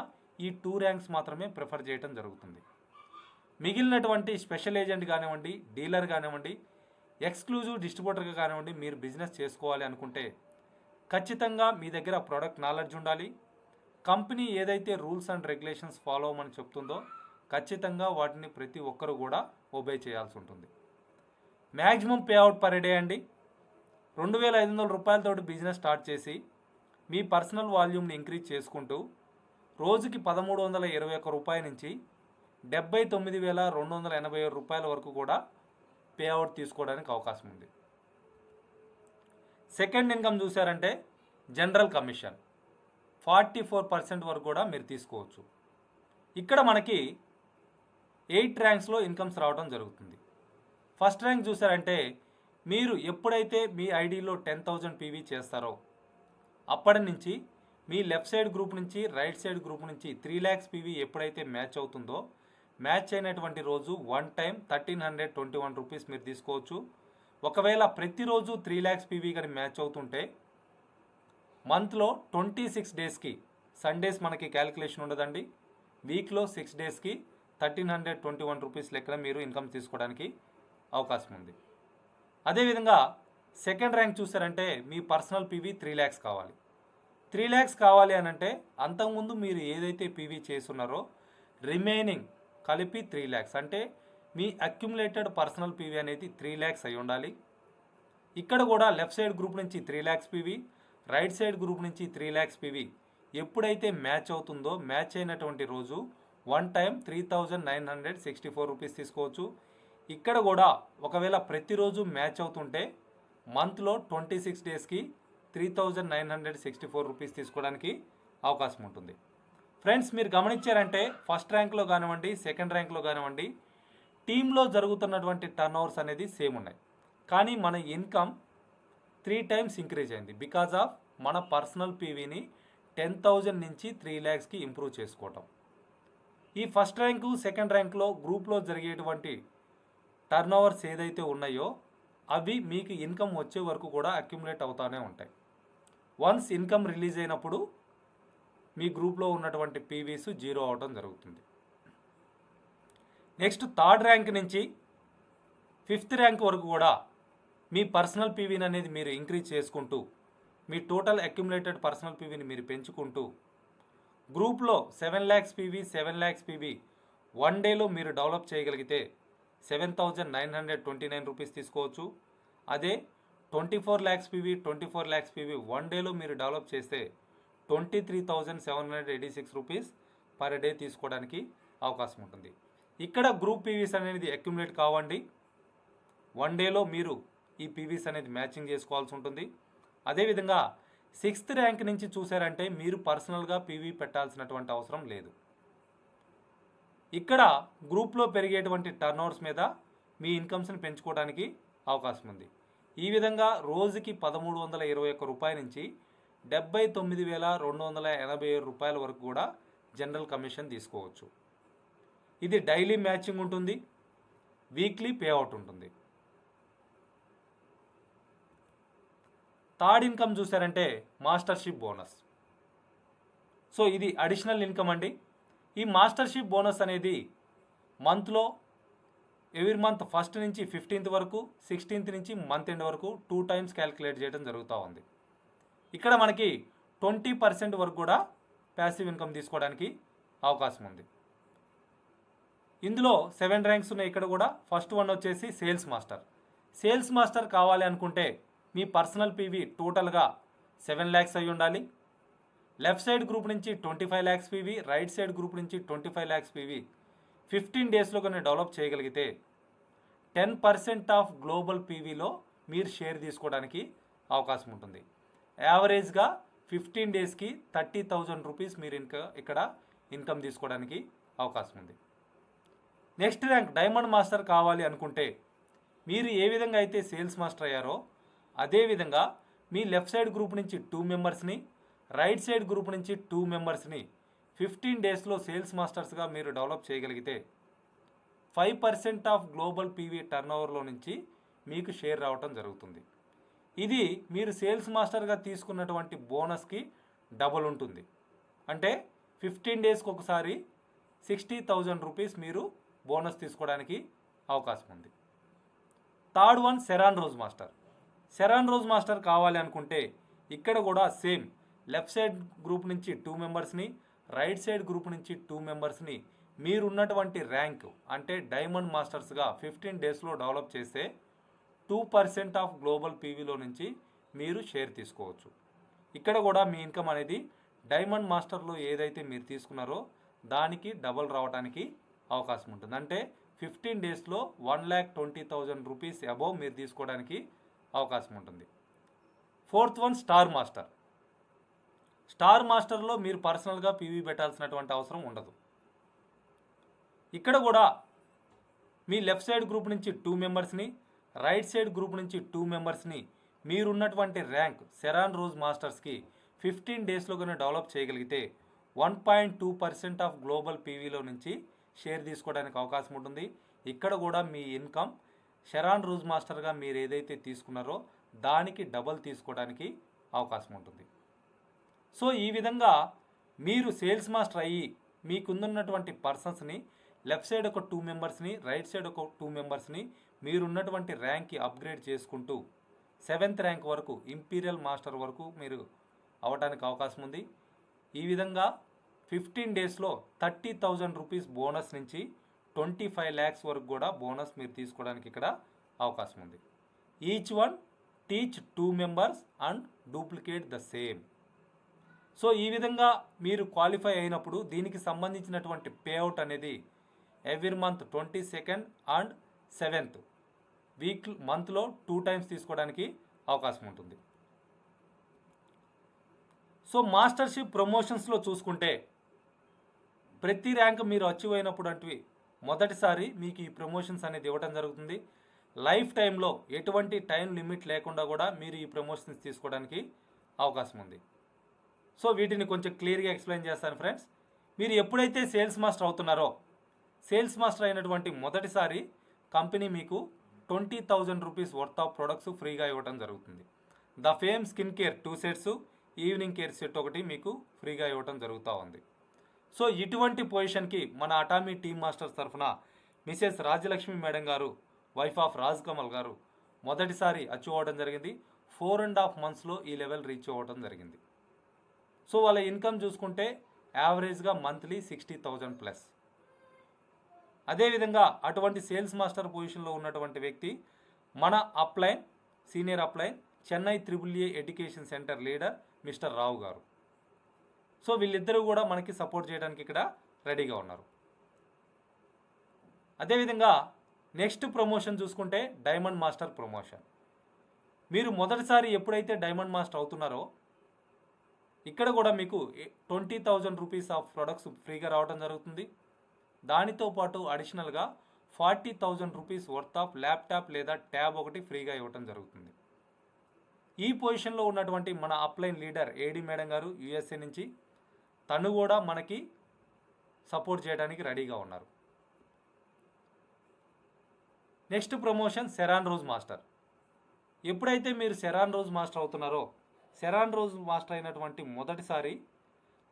ఈ 2 ranks మాత్రమే ప్రిఫర్ చేయడం జరుగుతుంది. మిగిలినటువంటి స్పెషల్ ఏజెంట్ కానివ్వండి, డీలర్ కానివ్వండి, ఎక్స్క్లూజివ్ డిస్ట్రిబ్యూటర్గా కానివ్వండి, మీరు బిజినెస్ చేసుకోవాలి అనుకుంటే ఖచ్చితంగా మీ దగ్గర ప్రోడక్ట్ నాలెడ్జ్ ఉండాలి. కంపెనీ ఏదైతే రూల్స్ అండ్ రెగ్యులేషన్స్ ఫాలో అవ్వమని చెప్తుందో ఖచ్చితంగా వాటిని ప్రతి ఒక్కరు కూడా ఒబే చేయాల్సి ఉంటుంది. Maximum pay out per day అండి 2,500 రూపాయలతోటి బిజినెస్ స్టార్ట్ చేసి మీ పర్సనల్ వాల్యూమ్ని ఇంక్రీజ్ చేసుకుంటూ రోజుకి 1,321 రూపాయల నుంచి 79,287 రూపాయల వరకు కూడా పే అవుట్ తీసుకోవడానికి అవకాశం ఉంది. సెకండ్ ఇన్కమ్ చూసారంటే జనరల్ కమిషన్ 44% వరకు కూడా మీరు తీసుకోవచ్చు. ఇక్కడ మనకి 8 ర్యాంక్స్లో ఇన్కమ్స్ రావడం జరుగుతుంది. ఫస్ట్ ర్యాంక్ చూసారంటే మీరు ఎప్పుడైతే మీ ఐడిలో 10,000 పీవీ చేస్తారో అప్పటి నుంచి మీ లెఫ్ట్ సైడ్ గ్రూప్ నుంచి రైట్ సైడ్ గ్రూప్ నుంచి 3 lakhs పీవీ ఎప్పుడైతే మ్యాచ్ అవుతుందో మ్యాచ్ అయినటువంటి రోజు వన్ టైం 1,321 రూపీస్ మీరు తీసుకోవచ్చు. ఒకవేళ ప్రతిరోజు 3 lakhs పీవీ కానీ మ్యాచ్ అవుతుంటే మంత్లో 26 డేస్కి సండేస్ మనకి క్యాలిక్యులేషన్ ఉండదండి. వీక్లో 6 డేస్కి 1,321 రూపీస్ లెక్కన మీరు ఇన్కమ్ తీసుకోవడానికి అవకాశం ఉంది. అదేవిధంగా సెకండ్ ర్యాంక్ చూసారంటే మీ పర్సనల్ పీవీ 3 lakhs కావాలి. 3 lakhs కావాలి అని అంటే అంతకుముందు మీరు ఏదైతే పీవీ చేస్తున్నారో రిమైనింగ్ కలిపి 3 lakhs అంటే మీ అక్యుములేటెడ్ పర్సనల్ పీవీ అనేది 3 lakhs అయి ఉండాలి. ఇక్కడ కూడా లెఫ్ట్ సైడ్ గ్రూప్ నుంచి 3 lakhs PV, right side group నుంచి 3 lakhs పీవీ ఎప్పుడైతే మ్యాచ్ అవుతుందో మ్యాచ్ అయినటువంటి రోజు వన్ టైం 3,964 రూపీస్ తీసుకోవచ్చు. ఇక్కడ కూడా ఒకవేళ ప్రతిరోజు మ్యాచ్ అవుతుంటే మంత్లో 26 డేస్కి 3,964 రూపీస్ తీసుకోవడానికి అవకాశం ఉంటుంది. ఫ్రెండ్స్ మీరు గమనించారంటే ఫస్ట్ ర్యాంక్లో కానివ్వండి సెకండ్ ర్యాంక్లో కానివ్వండి టీంలో జరుగుతున్నటువంటి టర్న్ ఓవర్స్ అనేది సేమ్ ఉన్నాయి. కానీ మన ఇన్కమ్ 3 times ఇంక్రీజ్ అయింది బికాజ్ ఆఫ్ మన పర్సనల్ పీవీని 10,000 నుంచి 3 lakhsకి ఇంప్రూవ్ చేసుకోవటం. ఈ ఫస్ట్ ర్యాంకు సెకండ్ ర్యాంక్లో గ్రూప్లో జరిగేటువంటి టర్న్ ఓవర్స్ ఏదైతే ఉన్నాయో అవి మీకు ఇన్కమ్ వచ్చే వరకు కూడా అక్యుములేట్ అవుతూనే ఉంటాయి. వన్స్ ఇన్కమ్ రిలీజ్ అయినప్పుడు మీ గ్రూప్లో ఉన్నటువంటి పీవీస్ జీరో అవడం జరుగుతుంది. నెక్స్ట్ థర్డ్ ర్యాంక్ నుంచి 5th ర్యాంక్ వరకు కూడా మీ పర్సనల్ పీవీని అనేది మీరు ఇంక్రీజ్ చేసుకుంటూ మీ టోటల్ అక్యుములేటెడ్ పర్సనల్ పీవీని మీరు పెంచుకుంటూ గ్రూప్లో 7 lakhs PV 7 lakhs PV one డేలో మీరు డెవలప్ చేయగలిగితే 7,929 రూపీస్ తీసుకోవచ్చు. అదే 24 lakhs PV 24 lakhs PV one డేలో మీరు డెవలప్ చేస్తే 23,786 రూపీస్ పర్ డే తీసుకోవడానికి అవకాశం ఉంటుంది. ఇక్కడ గ్రూప్ పీవీస్ అనేది అక్యుములేట్ కావండి. వన్ డేలో మీరు ఈ పీవీస్ అనేది మ్యాచింగ్ చేసుకోవాల్సి ఉంటుంది. అదేవిధంగా 6th ర్యాంక్ నుంచి చూసారంటే మీరు పర్సనల్గా పీవీ పెట్టాల్సినటువంటి అవసరం లేదు. ఇక్కడ గ్రూప్లో పెరిగేటువంటి టర్న్ ఓవర్స్ మీద మీ ఇన్కమ్స్ని పెంచుకోవడానికి అవకాశం ఉంది. ఈ విధంగా రోజుకి 1,321 రూపాయల నుంచి 79,287 రూపాయల వరకు కూడా జనరల్ కమిషన్ తీసుకోవచ్చు. ఇది డైలీ మ్యాచింగ్ ఉంటుంది, వీక్లీ పే అవుట్ ఉంటుంది. థర్డ్ ఇన్కమ్ చూసారంటే మాస్టర్షిప్ బోనస్. సో ఇది అడిషనల్ ఇన్కమ్ అండి. ఈ మాస్టర్షిప్ బోనస్ అనేది మంత్లో ఎవ్రీ మంత్ 1st నుంచి 15th వరకు 16th నుంచి మంత్ ఎండ్ వరకు 2 times క్యాలిక్యులేట్ చేయడం జరుగుతూ ఉంది. ఇక్కడ మనకి 20% వరకు కూడా ప్యాసివ్ ఇన్కమ్ తీసుకోవడానికి అవకాశం ఉంది. ఇందులో 7 ర్యాంక్స్ ఉన్నాయి. ఇక్కడ కూడా ఫస్ట్ వన్ వచ్చేసి సేల్స్ మాస్టర్. సేల్స్ మాస్టర్ కావాలి అనుకుంటే మీ పర్సనల్ పీవీ టోటల్గా 7 lakhs అయి ఉండాలి. లెఫ్ట్ సైడ్ గ్రూప్ నుంచి 25 lakhs PV, right side group నుంచి 25 lakhs పీవీ 15 డేస్లో కానీ డెవలప్ చేయగలిగితే 10% ఆఫ్ గ్లోబల్ పీవీలో మీరు షేర్ తీసుకోవడానికి అవకాశం ఉంటుంది. యావరేజ్గా 15 డేస్కి 30,000 రూపీస్ మీరు ఇక్కడ ఇన్కమ్ తీసుకోవడానికి అవకాశం ఉంది. నెక్స్ట్ ర్యాంక్ డైమండ్ మాస్టర్ కావాలి అనుకుంటే మీరు ఏ విధంగా అయితే సేల్స్ మాస్టర్ అయ్యారో అదేవిధంగా మీ లెఫ్ట్ సైడ్ గ్రూప్ నుంచి 2 మెంబర్స్ని, రైట్ సైడ్ గ్రూప్ నుంచి 2 మెంబర్స్ని 15 డేస్లో సేల్స్ మాస్టర్స్గా మీరు డెవలప్ చేయగలిగితే 5% ఆఫ్ గ్లోబల్ పీవీ టర్న్ ఓవర్లో నుంచి మీకు షేర్ రావటం జరుగుతుంది. ఇది మీరు సేల్స్ మాస్టర్గా తీసుకున్నటువంటి బోనస్కి డబుల్ ఉంటుంది. అంటే 15 డేస్కి ఒకసారి 60,000 రూపీస్ మీరు బోనస్ తీసుకోవడానికి అవకాశం ఉంది. Third one Sharon Rose master. Sharon Rose master కావాలి అనుకుంటే ఇక్కడ కూడా సేమ్ లెఫ్ట్ సైడ్ గ్రూప్ నుంచి 2 మెంబర్స్ని, రైట్ సైడ్ గ్రూప్ నుంచి 2 మెంబర్స్ని మీరున్నటువంటి ర్యాంక్ అంటే డైమండ్ మాస్టర్స్గా 15 డేస్లో డెవలప్ చేస్తే 2% ఆఫ్ గ్లోబల్ పీవీలో నుంచి మీరు షేర్ తీసుకోవచ్చు. ఇక్కడ కూడా మీ ఇన్కమ్ అనేది డైమండ్ మాస్టర్లో ఏదైతే మీరు తీసుకున్నారో దానికి డబల్ రావడానికి అవకాశం ఉంటుంది. అంటే 15 డేస్లో 1,20,000 రూపీస్ అబౌవ్ మీరు తీసుకోవడానికి అవకాశం ఉంటుంది. 4th one star master. Star మాస్టర్లో మీరు పర్సనల్గా పీవీ పెట్టాల్సినటువంటి అవసరం ఉండదు. ఇక్కడ కూడా మీ లెఫ్ట్ సైడ్ గ్రూప్ నుంచి 2 మెంబర్స్ని, రైట్ సైడ్ గ్రూప్ నుంచి 2 మెంబర్స్ని మీరున్నటువంటి ర్యాంక్ సెరాన్ రోజ్ మాస్టర్స్కి 15 డేస్లో కానీ డెవలప్ చేయగలిగితే 1.2% ఆఫ్ గ్లోబల్ పీవీలో నుంచి షేర్ తీసుకోవడానికి అవకాశం ఉంటుంది. ఇక్కడ కూడా మీ ఇన్కమ్ షెరాన్ రోజ్ మాస్టర్గా మీరు ఏదైతే తీసుకున్నారో దానికి డబల్ తీసుకోవడానికి అవకాశం ఉంటుంది. సో ఈ విధంగా మీరు సేల్స్ మాస్టర్ అయ్యి మీకున్నటువంటి పర్సన్స్ని లెఫ్ట్ సైడ్ ఒక 2 మెంబర్స్ని, రైట్ సైడ్ ఒక 2 మెంబర్స్ని మీరున్నటువంటి ర్యాంక్కి అప్గ్రేడ్ చేసుకుంటూ 7th ర్యాంక్ వరకు ఇంపీరియల్ మాస్టర్ వరకు మీరు అవడానికి అవకాశం ఉంది. ఈ విధంగా 15 డేస్లో 30,000 రూపీస్ బోనస్ నుంచి 25 lakhs వరకు కూడా బోనస్ మీరు తీసుకోవడానికి ఇక్కడ అవకాశం ఉంది. Each one teach 2 members and duplicate the same. So ఈ విధంగా మీరు క్వాలిఫై అయినప్పుడు దీనికి సంబంధించినటువంటి పేఅవుట్ అనేది every month 22nd and 7th మంత్లో 2 times తీసుకోవడానికి అవకాశం ఉంటుంది. సో మాస్టర్షిప్ ప్రమోషన్స్లో చూసుకుంటే ప్రతి ర్యాంక్ మీరు అచీవ్ అయినప్పుడు అంటే మొదటిసారి మీకు ఈ ప్రమోషన్స్ అనేది ఇవ్వడం జరుగుతుంది. లైఫ్ టైంలో ఎటువంటి టైం లిమిట్ లేకుండా కూడా మీరు ఈ ప్రమోషన్స్ తీసుకోవడానికి అవకాశం ఉంది. సో వీటిని కొంచెం క్లియర్గా ఎక్స్ప్లెయిన్ చేస్తాను ఫ్రెండ్స్. మీరు ఎప్పుడైతే సేల్స్ మాస్టర్ అవుతున్నారో సేల్స్ మాస్టర్ అయినటువంటి మొదటిసారి కంపెనీ మీకు 20,000 రూపీస్ వర్త్ ఆఫ్ ప్రొడక్ట్స్ ఫ్రీగా ఇవ్వడం జరుగుతుంది. The fame skin care 2 sets, evening care set ఒకటి మీకు ఫ్రీగా ఇవ్వడం జరుగుతూ ఉంది. సో ఇటువంటి పొజిషన్కి మన అటామీ టీమ్ మాస్టర్స్ తరఫున మిసెస్ రాజ్యలక్ష్మి మేడం గారు, వైఫ్ ఆఫ్ రాజ్ కమల్ గారు మొదటిసారి అచీవ్ అవ్వడం జరిగింది. 4.5 monthsలో ఈ లెవెల్ రీచ్ అవ్వడం జరిగింది. సో వాళ్ళ ఇన్కమ్ చూసుకుంటే యావరేజ్గా మంత్లీ 60,000 ప్లస్. అదేవిధంగా అటువంటి సేల్స్ మాస్టర్ పొజిషన్లో ఉన్నటువంటి వ్యక్తి మన upline, senior upline, Chennai AAA education center leader mister Rao గారు. సో వీళ్ళిద్దరూ కూడా మనకి సపోర్ట్ చేయడానికి ఇక్కడ రెడీగా ఉన్నారు. అదేవిధంగా నెక్స్ట్ ప్రమోషన్ చూసుకుంటే డైమండ్ మాస్టర్ ప్రమోషన్. మీరు మొదటిసారి ఎప్పుడైతే డైమండ్ మాస్టర్ అవుతున్నారో ఇక్కడ కూడా మీకు 20,000 రూపీస్ ఆఫ్ ప్రొడక్ట్స్ ఫ్రీగా రావడం జరుగుతుంది. దానితో పాటు అడిషనల్గా 40,000 రూపీస్ వర్త్ ఆఫ్ ల్యాప్టాప్ లేదా ట్యాబ్ ఒకటి ఫ్రీగా ఇవ్వడం జరుగుతుంది. ఈ పొజిషన్లో ఉన్నటువంటి మన అప్లైన్ లీడర్ ఏడి మేడం గారు USA నుంచి తను కూడా మనకి సపోర్ట్ చేయడానికి రెడీగా ఉన్నారు. Next promotion Sharon Rose master. ఎప్పుడైతే మీరు సెరాన్ రోజ్ మాస్టర్ అవుతున్నారో సెరాన్ రోజ్ మాస్టర్ అయినటువంటి మొదటిసారి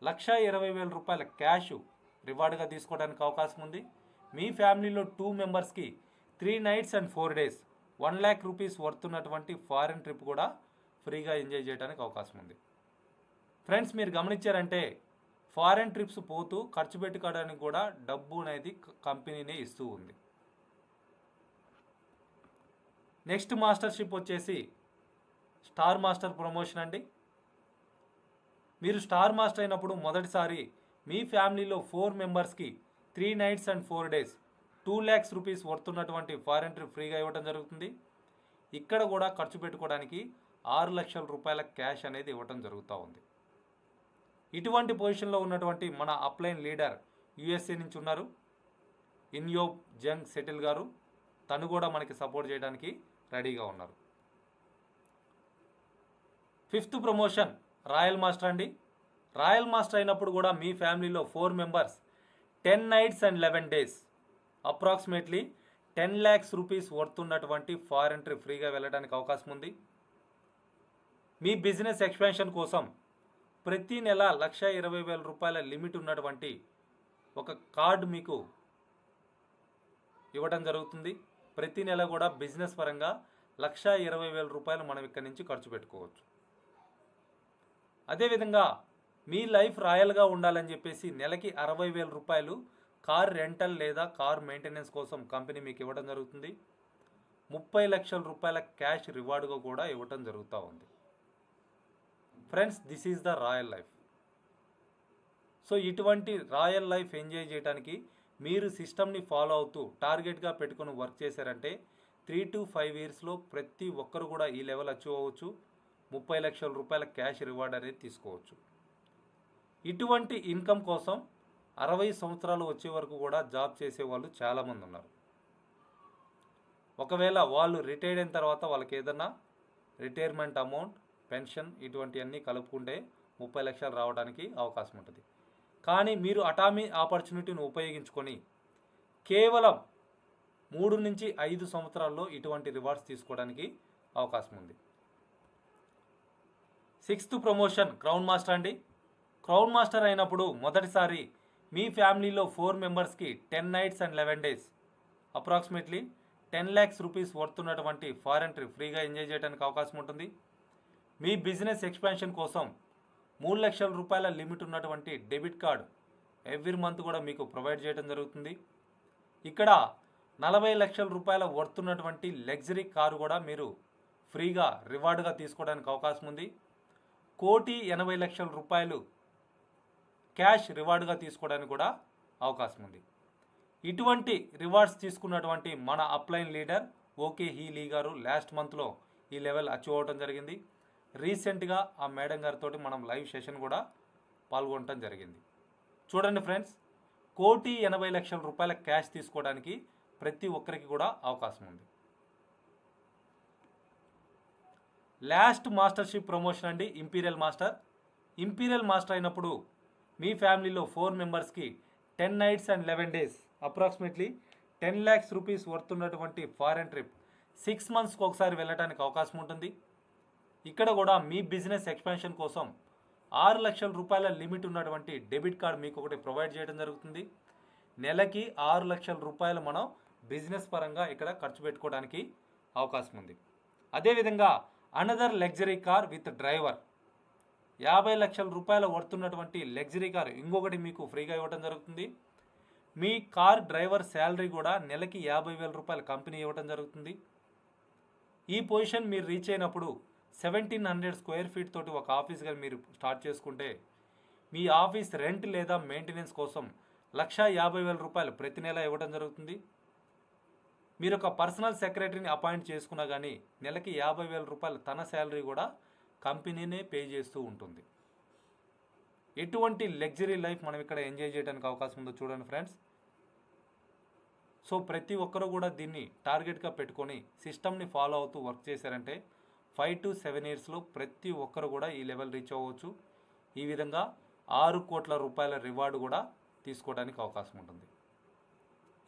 1,20,000 రూపాయల క్యాష్ రివార్డ్గా తీసుకోవడానికి అవకాశం ఉంది. మీ ఫ్యామిలీలో 2 మెంబర్స్కి 3 nights and 4 days 1 lakh rupees worth ఉన్నటువంటి ఫారెన్ ట్రిప్ కూడా ఫ్రీగా ఎంజాయ్ చేయడానికి అవకాశం ఉంది. ఫ్రెండ్స్ మీరు గమనించారంటే ఫారెన్ ట్రిప్స్ పోతూ ఖర్చు పెట్టుకోవడానికి కూడా డబ్బు అనేది కంపెనీనే ఇస్తూ ఉంది. నెక్స్ట్ మాస్టర్షిప్ వచ్చేసి స్టార్ మాస్టర్ ప్రమోషన్ అండి. మీరు స్టార్ మాస్టర్ అయినప్పుడు మొదటిసారి మీ ఫ్యామిలీలో 4 మెంబర్స్కి 3 nights and 4 days 2 lakhs rupees worth ఉన్నటువంటి ఫారెన్ ట్రిప్ ఫ్రీగా ఇవ్వడం జరుగుతుంది. ఇక్కడ కూడా ఖర్చు పెట్టుకోవడానికి 6 లక్షల రూపాయల క్యాష్ అనేది ఇవ్వడం జరుగుతూ ఉంది. ఇటువంటి పొజిషన్లో ఉన్నటువంటి మన అప్లైన్ లీడర్ USA నుంచి ఉన్నారు, ఇన్యోబ్ జంగ్ సెటిల్ గారు. తను కూడా మనకి సపోర్ట్ చేయడానికి రెడీగా ఉన్నారు. 5th ప్రమోషన్ రాయల్ మాస్టర్ అండి. రాయల్ మాస్టర్ అయినప్పుడు కూడా మీ ఫ్యామిలీలో 4 members 10 nights and 11 days approximately 10 lakhs rupees worth ఉన్నటువంటి ఫారెన్ ట్రిప్ ఫ్రీగా వెళ్ళడానికి అవకాశం ఉంది. మీ బిజినెస్ ఎక్స్పాన్షన్ కోసం ప్రతి నెల 1,20,000 రూపాయల లిమిట్ ఉన్నటువంటి ఒక కార్డు మీకు ఇవ్వడం జరుగుతుంది. ప్రతి నెల కూడా బిజినెస్ పరంగా 1,20,000 రూపాయలు మనం ఇక్కడి నుంచి ఖర్చు పెట్టుకోవచ్చు. అదేవిధంగా మీ లైఫ్ రాయల్గా ఉండాలని చెప్పేసి నెలకి 60,000 రూపాయలు కార్ రెంటల్ లేదా కార్ మెయింటెనెన్స్ కోసం కంపెనీ మీకు ఇవ్వడం జరుగుతుంది. 30 లక్షల రూపాయల క్యాష్ రివార్డుగా కూడా ఇవ్వడం జరుగుతూ ఉంది. Friends, this is the royal life. So ఇటువంటి రాయల్ లైఫ్ ఎంజాయ్ చేయడానికి మీరు సిస్టమ్ని ఫాలో అవుతూ టార్గెట్గా పెట్టుకుని వర్క్ చేశారంటే 3 to 5 ఇయర్స్లో ప్రతి ఒక్కరు కూడా ఈ లెవెల్ అచీవ్ అవ్వచ్చు. 30 లక్షల రూపాయల క్యాష్ రివార్డ్ అనేది తీసుకోవచ్చు. ఇటువంటి ఇన్కమ్ కోసం 60 సంవత్సరాలు వచ్చే వరకు కూడా జాబ్ చేసే వాళ్ళు చాలామంది ఉన్నారు. ఒకవేళ వాళ్ళు రిటైర్డ్ అయిన తర్వాత వాళ్ళకి ఏదన్నా రిటైర్మెంట్ అమౌంట్, పెన్షన్ ఇటువంటివన్నీ కలుపుకుంటే 30 లక్షలు రావడానికి అవకాశం ఉంటుంది. కానీ మీరు అటామీ ఆపర్చునిటీని ఉపయోగించుకొని కేవలం 3 నుంచి 5 సంవత్సరాల్లో ఇటువంటి రివార్డ్స్ తీసుకోవడానికి అవకాశం ఉంది. 6th ప్రమోషన్ క్రౌన్ మాస్టర్ అండి. క్రౌన్ మాస్టర్ అయినప్పుడు మొదటిసారి మీ ఫ్యామిలీలో 4 మెంబర్స్కి 10 nights and 11 days approximately 10 lakhs rupees వర్తున్నటువంటి ఫారెన్ ట్రిప్ ఫ్రీగా ఎంజాయ్ చేయడానికి అవకాశం ఉంటుంది. మీ బిజినెస్ ఎక్స్పాన్షన్ కోసం 3 లక్షల రూపాయల లిమిట్ ఉన్నటువంటి డెబిట్ కార్డ్ ఎవ్రీ మంత్ కూడా మీకు ప్రొవైడ్ చేయడం జరుగుతుంది. ఇక్కడ 40 లక్షల రూపాయల వర్తున్నటువంటి లగ్జరీ కారు కూడా మీరు ఫ్రీగా రివార్డుగా తీసుకోవడానికి అవకాశం ఉంది. 1,80,00,000 రూపాయలు క్యాష్ రివార్డుగా తీసుకోవడానికి కూడా అవకాశం ఉంది. ఇటువంటి రివార్డ్స్ తీసుకున్నటువంటి మన అప్లైన్ లీడర్ ఓకే హీ లీ గారు లాస్ట్ మంత్లో ఈ లెవెల్ అచీవ్ అవ్వడం జరిగింది. రీసెంట్గా ఆ మేడం గారితో మనం లైవ్ సెషన్ కూడా పాల్గొనడం జరిగింది. చూడండి ఫ్రెండ్స్, 1,80,00,000 రూపాయల క్యాష్ తీసుకోవడానికి ప్రతి ఒక్కరికి కూడా అవకాశం ఉంది. లాస్ట్ మాస్టర్షిప్ ప్రమోషన్ అండి ఇంపీరియల్ మాస్టర్. ఇంపీరియల్ మాస్టర్ అయినప్పుడు మీ ఫ్యామిలీలో 4 మెంబర్స్కి 10 nights and 11 days approximately 10 lakhs rupees వర్తున్నటువంటి ఫారెన్ ట్రిప్ 6 monthsకి ఒకసారి వెళ్ళడానికి అవకాశం ఉంటుంది. ఇక్కడ కూడా మీ బిజినెస్ ఎక్స్పాన్షన్ కోసం 6 లక్షల రూపాయల లిమిట్ ఉన్నటువంటి డెబిట్ కార్డ్ మీకు ఒకటి ప్రొవైడ్ చేయడం జరుగుతుంది. నెలకి 6 లక్షల రూపాయలు మనం బిజినెస్ పరంగా ఇక్కడ ఖర్చు పెట్టుకోవడానికి అవకాశం ఉంది. అదేవిధంగా another luxury car with driver 50 లక్షల రూపాయల వర్తున్నటువంటి లగ్జరీ కార్ ఇంకొకటి మీకు ఫ్రీగా ఇవ్వడం జరుగుతుంది. మీ కార్ డ్రైవర్ శాలరీ కూడా నెలకి 50,000 రూపాయలు కంపెనీ ఇవ్వడం జరుగుతుంది. ఈ పొజిషన్ మీరు రీచ్ అయినప్పుడు 1,700 స్క్వేర్ ఫీట్ తోటి ఒక ఆఫీస్గా మీరు స్టార్ట్ చేసుకుంటే మీ ఆఫీస్ రెంట్ లేదా మెయింటెనెన్స్ కోసం 1,50,000 రూపాయలు ప్రతి నెల ఇవ్వడం జరుగుతుంది. మీరు ఒక పర్సనల్ సెక్రటరీని అపాయింట్ చేసుకున్నా కానీ నెలకి 50,000 రూపాయలు తన శాలరీ కూడా కంపెనీనే పే చేస్తూ ఉంటుంది. ఎటువంటి లగ్జరీ లైఫ్ మనం ఇక్కడ ఎంజాయ్ చేయడానికి అవకాశం ఉందో చూడండి ఫ్రెండ్స్. సో ప్రతి ఒక్కరూ కూడా దీన్ని టార్గెట్గా పెట్టుకొని సిస్టమ్ని ఫాలో అవుతూ వర్క్ చేశారంటే 5 to 7 ఇయర్స్లో ప్రతి ఒక్కరు కూడా ఈ లెవెల్ రీచ్ అవ్వచ్చు. ఈ విధంగా 6 కోట్ల రూపాయల రివార్డు కూడా తీసుకోవడానికి అవకాశం ఉంటుంది.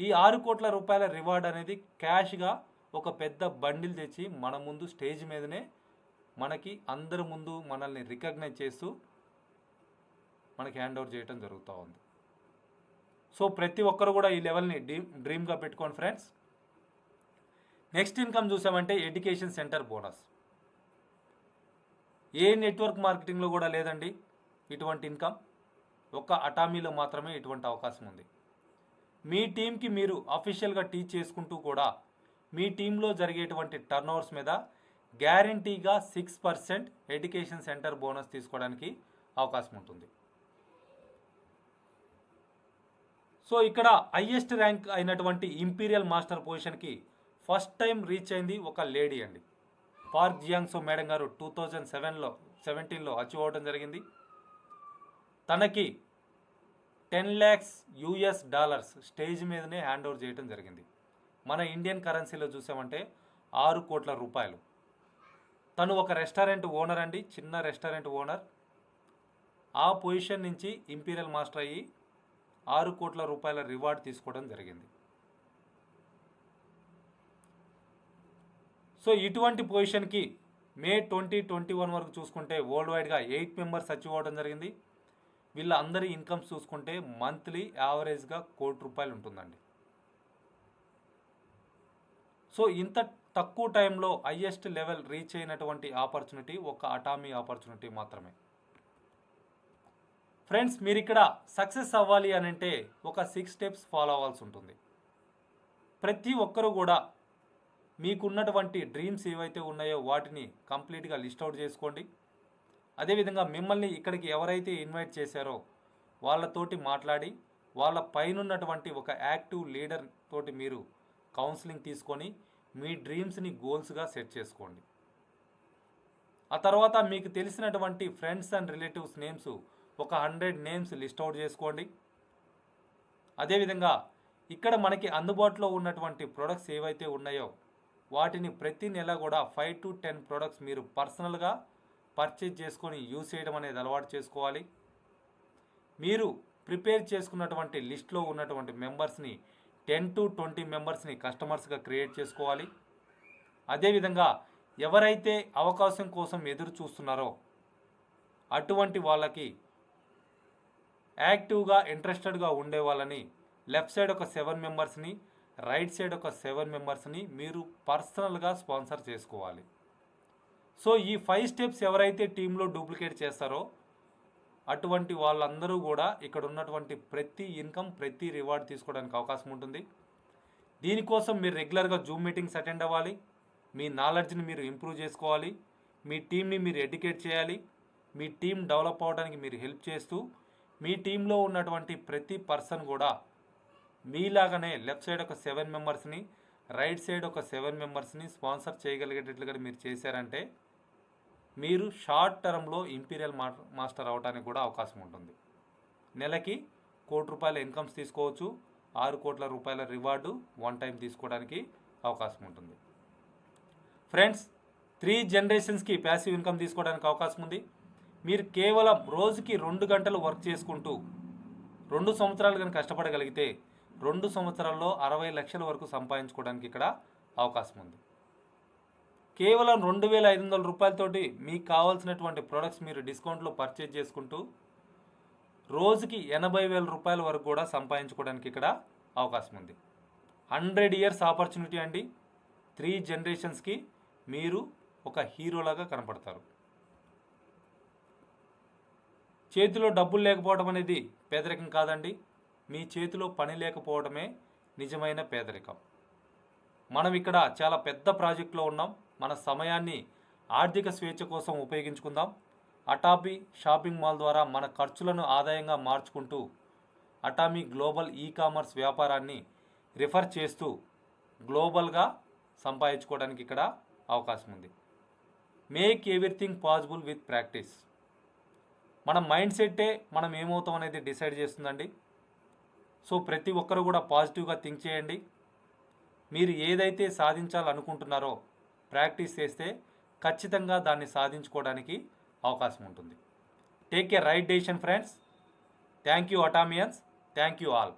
ఈ 6 కోట్ల రూపాయల రివార్డ్ అనేది క్యాష్గా ఒక పెద్ద బండిల్ తెచ్చి మన ముందు స్టేజ్ మీదనే మనకి అందరి ముందు మనల్ని రికగ్నైజ్ చేస్తూ మనకి హ్యాండ్ ఓవర్ చేయడం జరుగుతూ ఉంది. సో ప్రతి ఒక్కరు కూడా ఈ లెవెల్ని డ్రీమ్గా పెట్టుకోండి ఫ్రెండ్స్. నెక్స్ట్ ఇన్కమ్ చూసామంటే ఎడ్యుకేషన్ సెంటర్ బోనస్. ఏ నెట్వర్క్ మార్కెటింగ్లో కూడా లేదండి ఇటువంటి ఇన్కమ్. ఒక్క అటామీలో మాత్రమే ఇటువంటి అవకాశం ఉంది. మీ టీంకి మీరు అఫీషియల్గా టీచ్ చేసుకుంటూ కూడా మీ టీంలో జరిగేటువంటి టర్నోవర్స్ మీద గ్యారంటీగా 6% ఎడ్యుకేషన్ సెంటర్ బోనస్ తీసుకోవడానికి అవకాశం ఉంటుంది. సో ఇక్కడ హైయెస్ట్ ర్యాంక్ అయినటువంటి ఇంపీరియల్ మాస్టర్ పొజిషన్కి ఫస్ట్ టైం రీచ్ అయింది ఒక లేడీ అండి. పార్క్ జియాంగ్సో మేడం గారు 2017లో అచీవ్ అవ్వడం జరిగింది. తనకి $10 lakhs స్టేజ్ మీదనే హ్యాండ్ ఓవర్ చేయడం జరిగింది. మన ఇండియన్ కరెన్సీలో చూసామంటే 6 కోట్ల రూపాయలు. తను ఒక రెస్టారెంట్ ఓనర్ అండి, చిన్న రెస్టారెంట్ ఓనర్. ఆ పొజిషన్ నుంచి ఇంపీరియల్ మాస్టర్ అయ్యి 6 కోట్ల రూపాయల రివార్డ్ తీసుకోవడం జరిగింది. సో ఇటువంటి పొజిషన్కి మే 2021 వరకు చూసుకుంటే వరల్డ్ వైడ్గా 8 మెంబర్స్ అచీవ్ అవ్వడం జరిగింది. వీళ్ళందరి ఇన్కమ్స్ చూసుకుంటే మంత్లీ యావరేజ్గా ₹1,00,00,000 ఉంటుందండి. సో ఇంత తక్కువ టైంలో హైయెస్ట్ లెవెల్ రీచ్ అయినటువంటి ఆపర్చునిటీ ఒక అటామీ ఆపర్చునిటీ మాత్రమే. ఫ్రెండ్స్, మీరు ఇక్కడ సక్సెస్ అవ్వాలి అని అంటే ఒక 6 స్టెప్స్ ఫాలో అవ్వాల్సి ఉంటుంది. ప్రతి ఒక్కరూ కూడా మీకున్నటువంటి డ్రీమ్స్ ఏవైతే ఉన్నాయో వాటిని కంప్లీట్గా లిస్ట్ అవుట్ చేసుకోండి. అదేవిధంగా మిమ్మల్ని ఇక్కడికి ఎవరైతే ఇన్వైట్ చేశారో వాళ్ళతోటి మాట్లాడి వాళ్ళ పైనున్నటువంటి ఒక యాక్టివ్ లీడర్ తోటి మీరు కౌన్సిలింగ్ తీసుకొని మీ డ్రీమ్స్ని గోల్స్గా సెట్ చేసుకోండి. ఆ తర్వాత మీకు తెలిసినటువంటి ఫ్రెండ్స్ అండ్ రిలేటివ్స్ నేమ్స్ ఒక 100 నేమ్స్ లిస్ట్ అవుట్ చేసుకోండి. అదేవిధంగా ఇక్కడ మనకి అందుబాటులో ఉన్నటువంటి ప్రొడక్ట్స్ ఏవైతే ఉన్నాయో వాటిని ప్రతి నెల కూడా 5 to 10 ప్రొడక్ట్స్ మీరు పర్సనల్గా పర్చేజ్ చేసుకొని యూజ్ చేయడం అనేది అలవాటు చేసుకోవాలి. మీరు ప్రిపేర్ చేసుకున్నటువంటి లిస్ట్లో ఉన్నటువంటి మెంబర్స్ని 10 to 20 మెంబర్స్ని కస్టమర్స్గా క్రియేట్ చేసుకోవాలి. అదేవిధంగా ఎవరైతే అవకాశం కోసం ఎదురు చూస్తున్నారో అటువంటి వాళ్ళకి యాక్టివ్గా ఇంట్రెస్టెడ్గా ఉండే వాళ్ళని లెఫ్ట్ సైడ్ ఒక 7 మెంబర్స్ని, రైట్ సైడ్ ఒక 7 మెంబర్స్ని మీరు పర్సనల్గా స్పాన్సర్ చేసుకోవాలి. సో ఈ 5 స్టెప్స్ ఎవరైతే టీంలో డూప్లికేట్ చేస్తారో అటువంటి వాళ్ళందరూ కూడా ఇక్కడ ఉన్నటువంటి ప్రతి ఇన్కమ్, ప్రతి రివార్డ్ తీసుకోవడానికి అవకాశం ఉంటుంది. దీనికోసం మీరు రెగ్యులర్గా జూమ్ మీటింగ్స్ అటెండ్ అవ్వాలి. మీ నాలెడ్జ్ని మీరు ఇంప్రూవ్ చేసుకోవాలి. మీ టీంని మీరు ఎడ్యుకేట్ చేయాలి. మీ టీం డెవలప్ అవడానికి మీరు హెల్ప్ చేస్తూ మీ టీంలో ఉన్నటువంటి ప్రతి పర్సన్ కూడా మీలాగానే లెఫ్ట్ సైడ్ ఒక 7 మెంబర్స్ని, రైట్ సైడ్ ఒక 7 మెంబర్స్ని స్పాన్సర్ చేయగలిగేటట్లుగా మీరు చేశారంటే మీరు షార్ట్ టర్మ్లో ఇంపీరియల్ మాస్టర్ అవడానికి కూడా అవకాశం ఉంటుంది. నెలకి ₹1,00,00,000 ఇన్కమ్స్ తీసుకోవచ్చు. 6 కోట్ల రూపాయల రివార్డు 1 టైం తీసుకోవడానికి అవకాశం ఉంటుంది. ఫ్రెండ్స్, 3 జనరేషన్స్కి ప్యాసివ్ ఇన్కమ్ తీసుకోవడానికి అవకాశం ఉంది. మీరు కేవలం రోజుకి 2 గంటలు వర్క్ చేసుకుంటూ 2 సంవత్సరాలు కనుక కష్టపడగలిగితే 2 సంవత్సరాల్లో 60 లక్షల వరకు సంపాదించుకోవడానికి ఇక్కడ అవకాశం ఉంది. కేవలం ₹2,500 మీకు కావాల్సినటువంటి ప్రొడక్ట్స్ మీరు డిస్కౌంట్లో పర్చేజ్ చేసుకుంటూ రోజుకి ₹80,000 వరకు కూడా సంపాదించుకోవడానికి ఇక్కడ అవకాశం ఉంది. 100 ఇయర్స్ ఆపర్చునిటీ అండి. 3 జనరేషన్స్కి మీరు ఒక హీరోలాగా కనపడతారు. చేతిలో డబ్బులు లేకపోవడం అనేది పేదరికం కాదండి. మీ చేతిలో పని లేకపోవడమే నిజమైన పేదరికం. మనం ఇక్కడ చాలా పెద్ద ప్రాజెక్టులో ఉన్నాం. మన సమయాన్ని ఆర్థిక స్వేచ్ఛ కోసం ఉపయోగించుకుందాం. అటామీ షాపింగ్ మాల్ ద్వారా మన ఖర్చులను ఆదాయంగా మార్చుకుంటూ అటామీ గ్లోబల్ కామర్స్ వ్యాపారాన్ని రిఫర్ చేస్తూ గ్లోబల్గా సంపాదించుకోవడానికి ఇక్కడ అవకాశం ఉంది. Make everything possible with practice. మన మైండ్ సెట్టే మనం ఏమవుతాం అనేది డిసైడ్ చేస్తుందండి. సో ప్రతి ఒక్కరు కూడా పాజిటివ్గా థింక్ చేయండి. మీరు ఏదైతే సాధించాలనుకుంటున్నారో ప్రాక్టీస్ చేస్తే ఖచ్చితంగా దాన్ని సాధించుకోవడానికి అవకాశం ఉంటుంది. Take a right decision friends. Thank you Atomians. Thank you all.